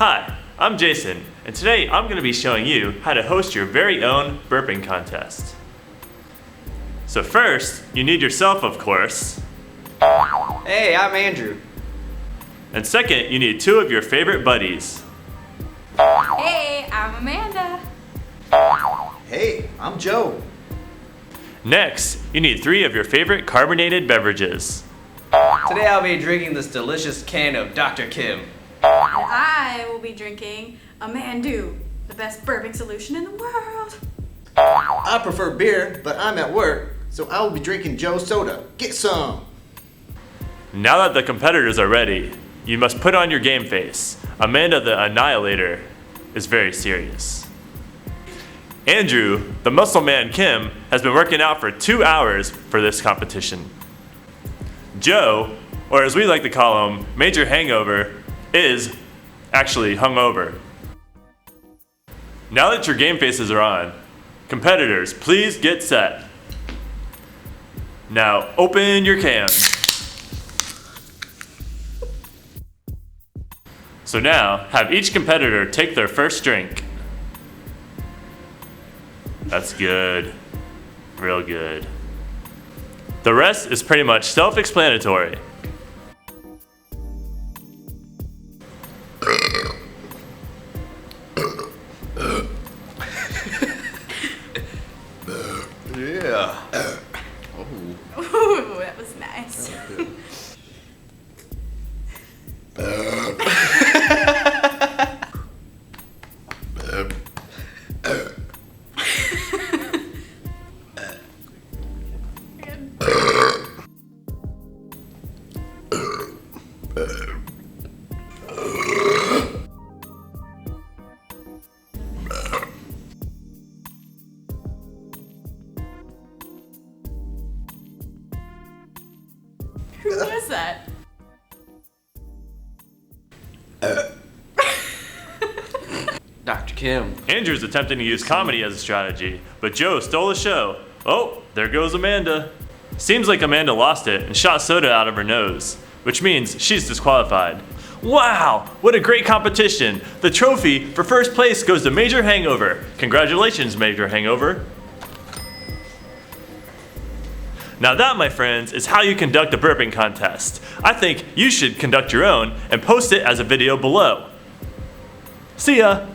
Hi, I'm Jason, and today I'm going to be showing you how to host your very own burping contest. So first, you need yourself, of course. Hey, I'm Andrew. And second, you need two of your favorite buddies. Hey, I'm Amanda. Hey, I'm Joe. Next, you need three of your favorite carbonated beverages. Today I'll be drinking this delicious can of Dr. Kim. I will be drinking Amandew, the best burping solution in the world. I prefer beer, but I'm at work, so I will be drinking Joe's soda. Get some. Now that the competitors are ready, you must put on your game face. Amanda the Annihilator is very serious. Andrew, the Muscleman Kim, has been working out for 2 hours for this competition. Joe, or as we like to call him, Major Hangover, is actually hungover. Now that your game faces are on, competitors, please get set. Now open your cans. So now, have each competitor take their first drink. That's good. Real good. The rest is pretty much self-explanatory. Yeah. Ooh, that was nice. Who was that? Dr. Kim. Andrew's attempting to use comedy as a strategy, but Joe stole the show. Oh, there goes Amanda. Seems like Amanda lost it and shot soda out of her nose, which means she's disqualified. Wow, what a great competition. The trophy for first place goes to Major Hangover. Congratulations, Major Hangover. Now that, my friends, is how you conduct a burping contest. I think you should conduct your own and post it as a video below. See ya!